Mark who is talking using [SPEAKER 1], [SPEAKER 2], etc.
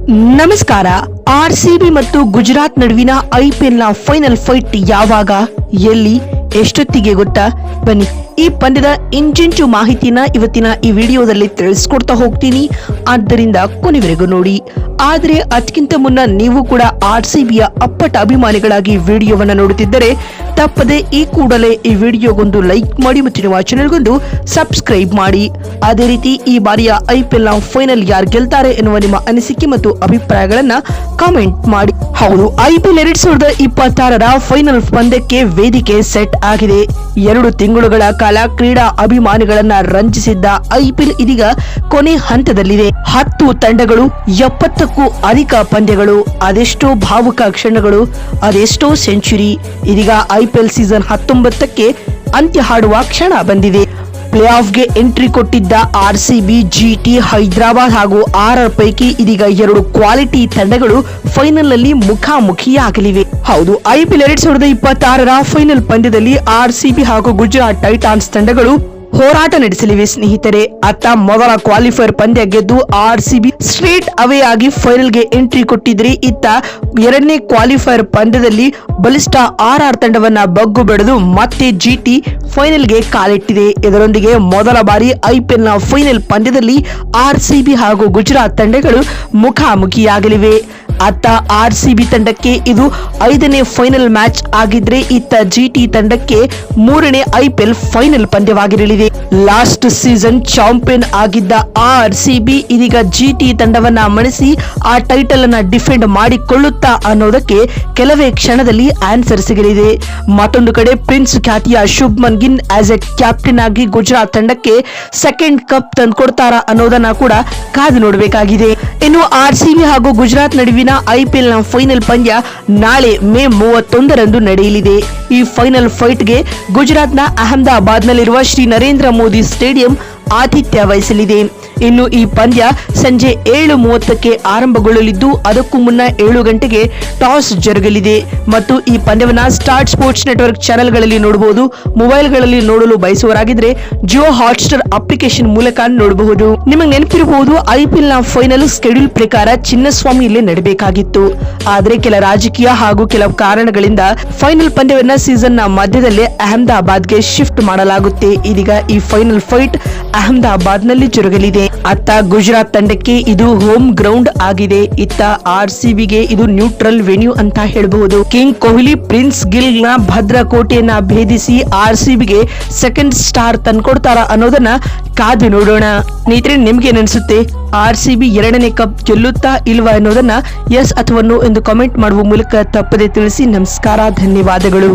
[SPEAKER 1] ನಮಸ್ಕಾರ. ಆರ್ಸಿಬಿ ಮತ್ತು ಗುಜರಾತ್ ನಡುವಿನ ಐಪಿಎಲ್ ನ ಫೈನಲ್ ಫೈಟ್ ಯಾವಾಗ, ಎಲ್ಲಿ, ಎಷ್ಟೊತ್ತಿಗೆ ಗೊತ್ತಾ? ಬನ್ನಿ ಈ ಪಂದ್ಯದ ಇಂಚಿಂಚು ಮಾಹಿತಿನ ಇವತ್ತಿನ ಈ ವಿಡಿಯೋದಲ್ಲಿ ತಿಳಿಸ್ಕೊಡ್ತಾ ಹೋಗ್ತೀನಿ. ಆದ್ದರಿಂದ ಕೊನೆವರೆಗೂ ನೋಡಿ. ಆದ್ರೆ ಅದಕ್ಕಿಂತ ಮುನ್ನ ನೀವು ಕೂಡ ಆರ್ಸಿಬಿಯ ಅಪ್ಪಟ ಅಭಿಮಾನಿಗಳಾಗಿ ವಿಡಿಯೋವನ್ನ ನೋಡುತ್ತಿದ್ದರೆ ತಪ್ಪದೆ ಈ ಕೂಡಲೇ ಈ ವಿಡಿಯೋಗೊಂದು ಲೈಕ್ ಮಾಡಿ ಮತ್ತು ನಿಮ್ಮ ಚಾನೆಲ್ಗೊಂದು ಸಬ್ಸ್ಕ್ರೈಬ್ ಮಾಡಿ. ಅದೇ ರೀತಿ ಈ ಬಾರಿಯ ಐಪಿಎಲ್ ನ ಫೈನಲ್ ಯಾರು ಗೆಲ್ತಾರೆ ಎನ್ನುವ ನಿಮ್ಮ ಅನಿಸಿಕೆ ಮತ್ತು ಅಭಿಪ್ರಾಯಗಳನ್ನ ಕಾಮೆಂಟ್ ಮಾಡಿ. ಹೌದು, ಐಪಿಎಲ್ 2026ರ ಫೈನಲ್ ಪಂದ್ಯಕ್ಕೆ ವೇದಿಕೆ ಸೆಟ್ ಆಗಿದೆ. 2 ತಿಂಗಳುಗಳ ಕಾಲ ಕ್ರೀಡಾ ಅಭಿಮಾನಿಗಳನ್ನ ರಂಜಿಸಿದ್ದ ಐಪಿಎಲ್ ಇದೀಗ ಕೊನೆ ಹಂತದಲ್ಲಿದೆ. 10 ತಂಡಗಳು, 70ಕ್ಕೂ ಅಧಿಕ ಪಂದ್ಯಗಳು, ಅದೆಷ್ಟೋ ಭಾವುಕ ಕ್ಷಣಗಳು, ಅದೆಷ್ಟೋ ಸೆಂಚುರಿ. ಇದೀಗ ಐಪಿಎಲ್ ಸೀಸನ್ 19ಕ್ಕೆ ಅಂತ್ಯ ಹಾಡುವ ಕ್ಷಣ ಬಂದಿದೆ. ಪ್ಲೇ ಆಫ್ಗೆ ಎಂಟ್ರಿ ಕೊಟ್ಟಿದ್ದ ಆರ್ಸಿಬಿ, ಜಿಟಿ, ಹೈದರಾಬಾದ್ ಹಾಗೂ ಆರ್ಆರ್ ಪೈಕಿ ಇದೀಗ 2 ಕ್ವಾಲಿಟಿ ತಂಡಗಳು ಫೈನಲ್ ನಲ್ಲಿ ಮುಖಾಮುಖಿಯಾಗಲಿವೆ. ಹೌದು, ಐಪಿಎಲ್ 2026ರ ಫೈನಲ್ ಪಂದ್ಯದಲ್ಲಿ ಆರ್ಸಿಬಿ ಹಾಗೂ ಗುಜರಾತ್ ಟೈಟಾನ್ಸ್ ತಂಡಗಳು ಹೋರಾಟ ನಡೆಸಲಿವೆ ಸ್ನೇಹಿತರೆ. ಅತ್ತ ಮೊದಲ ಕ್ವಾಲಿಫೈರ್ ಪಂದ್ಯ ಗೆದ್ದು ಆರ್ಸಿಬಿ ಸ್ಟ್ರೇಟ್ ಅವೇ ಆಗಿ ಫೈನಲ್ಗೆ ಎಂಟ್ರಿ ಕೊಟ್ಟಿದ್ರೆ, ಇತ್ತ 2ನೇ ಕ್ವಾಲಿಫೈರ್ ಪಂದ್ಯದಲ್ಲಿ ಬಲಿಷ್ಠ ಆರ್ಆರ್ ತಂಡವನ್ನ ಬಗ್ಗು ಬೆಳೆದು ಮತ್ತೆ ಜಿಟಿ ಫೈನಲ್ಗೆ ಕಾಲಿಟ್ಟಿದೆ. ಇದರೊಂದಿಗೆ ಮೊದಲ ಬಾರಿ ಐಪಿಎಲ್ ನ ಫೈನಲ್ ಪಂದ್ಯದಲ್ಲಿ ಆರ್ಸಿಬಿ ಹಾಗೂ ಗುಜರಾತ್ ತಂಡಗಳು ಮುಖಾಮುಖಿಯಾಗಲಿವೆ. ಅತ್ತ ಆರ್ಸಿಬಿ ತಂಡಕ್ಕೆ ಇದು 5ನೇ ಫೈನಲ್ ಮ್ಯಾಚ್ ಆಗಿದ್ರೆ, ಇತ್ತ ಜಿಟಿ ತಂಡಕ್ಕೆ 3ನೇ ಐಪಿಎಲ್ ಫೈನಲ್ ಪಂದ್ಯವಾಗಿರಲಿದೆ. ಲಾಸ್ಟ್ ಸೀಸನ್ ಚಾಂಪಿಯನ್ ಆಗಿದ್ದ ಆರ್ಸಿಬಿ ಇದೀಗ ಜಿಟಿ ತಂಡವನ್ನ ಮಣಿಸಿ ಆ ಟೈಟಲ್ ಅನ್ನ ಡಿಫೆಂಡ್ ಮಾಡಿಕೊಳ್ಳುತ್ತಾ ಅನ್ನೋದಕ್ಕೆ ಕೆಲವೇ ಕ್ಷಣದಲ್ಲಿ ಆನ್ಸರ್ ಸಿಗಲಿದೆ. ಮತ್ತೊಂದು ಕಡೆ ಪ್ರಿನ್ಸ್ ಖ್ಯಾತಿಯ Shubman Gill as A captain ಆಗಿ ಗುಜರಾತ್ ತಂಡಕ್ಕೆ ಸೆಕೆಂಡ್ ಕಪ್ ತಂದುಕೊಡ್ತಾರಾ ಅನ್ನೋದನ್ನ ಕೂಡ ಕಾದು ನೋಡಬೇಕಾಗಿದೆ. ಇನ್ನು ಆರ್ಸಿಬಿ ಹಾಗೂ ಗುಜರಾತ್ ನಡುವಿನ ಐಪಿಎಲ್ ನ ಫೈನಲ್ ಪಂದ್ಯ ನಾಳೆ ಮೇ 31ರಂದು ನಡೆಯಲಿದೆ. ಈ ಫೈನಲ್ ಫೈಟ್ಗೆ ಗುಜರಾತ್ನ ಅಹಮದಾಬಾದ್ ನಲ್ಲಿರುವ ಶ್ರೀ ನರೇಂದ್ರ ಮೋದಿ ಸ್ಟೇಡಿಯಂ ಆತಿಥ್ಯ ವಹಿಸಲಿದೆ. ಇನ್ನು ಈ ಪಂದ್ಯ ಸಂಜೆ 7:30ಕ್ಕೆ ಆರಂಭಗೊಳ್ಳಲಿದ್ದು, ಅದಕ್ಕೂ ಮುನ್ನ 7 ಗಂಟೆಗೆ ಟಾಸ್ ಜರುಗಲಿದೆ ಮತ್ತು ಈ ಪಂದ್ಯವನ್ನ ಸ್ಟಾರ್ ಸ್ಪೋರ್ಟ್ಸ್ ನೆಟ್ವರ್ಕ್ ಚಾನೆಲ್ಗಳಲ್ಲಿ ನೋಡಬಹುದು. ಮೊಬೈಲ್ಗಳಲ್ಲಿ ನೋಡಲು ಬಯಸುವರಾಗಿದ್ರೆ ಜಿಯೋ ಹಾಟ್ಸ್ಟಾರ್ ಅಪ್ಲಿಕೇಶನ್ ಮೂಲಕ ನೋಡಬಹುದು. ನಿಮಗೆ ನೆನಪಿರಬಹುದು, ಐಪಿಎಲ್ ನ ಫೈನಲ್ ಸ್ಕೆಡ್ಯೂಲ್ ಪ್ರಕಾರ ಚಿನ್ನಸ್ವಾಮಿಯಲ್ಲೇ ನಡೆಯಬೇಕಾಗಿತ್ತು. ಆದ್ರೆ ಕೆಲ ರಾಜಕೀಯ ಹಾಗೂ ಕೆಲವು ಕಾರಣಗಳಿಂದ ಫೈನಲ್ ಪಂದ್ಯವನ್ನ ಸೀಸನ್ ನ ಮಧ್ಯದಲ್ಲೇ ಅಹಮದಾಬಾದ್ಗೆ ಶಿಫ್ಟ್ ಮಾಡಲಾಗುತ್ತೆ. ಇದೀಗ ಈ ಫೈನಲ್ ಫೈಟ್ ಅಹಮದಾಬಾದ್ ನಲ್ಲಿ ಜರುಗಲಿದೆ. ಅತ್ತ ಗುಜರಾತ್ ತಂಡಕ್ಕೆ ಇದು ಹೋಮ್ ಗ್ರೌಂಡ್ ಆಗಿದೆ, ಇತ್ತ ಆರ್ಸಿಬಿಗೆ ಇದು ನ್ಯೂಟ್ರಲ್ ವೆನ್ಯೂ ಅಂತ ಹೇಳಬಹುದು. ಕಿಂಗ್ ಕೊಹ್ಲಿ, ಪ್ರಿನ್ಸ್ ಗಿಲ್ ನ ಭದ್ರಕೋಟೆಯನ್ನ ಭೇದಿಸಿ ಆರ್ಸಿಬಿಗೆ ಸೆಕೆಂಡ್ ಸ್ಟಾರ್ ತಂದ್ಕೊಡ್ತಾರ ಅನ್ನೋದನ್ನ ಕಾದು ನೋಡೋಣ. ಸ್ನೇಹಿತರೆ, ನಿಮ್ಗೆ ಏನಿಸುತ್ತೆ? ಆರ್ಸಿಬಿ 2ನೇ ಕಪ್ ಗೆಲ್ಲುತ್ತಾ ಇಲ್ವಾ ಅನ್ನೋದನ್ನ ಎಸ್ ಅಥವಾ ನೋ ಎಂದು ಕಾಮೆಂಟ್ ಮಾಡುವ ಮೂಲಕ ತಪ್ಪದೆ ತಿಳಿಸಿ. ನಮಸ್ಕಾರ, ಧನ್ಯವಾದಗಳು.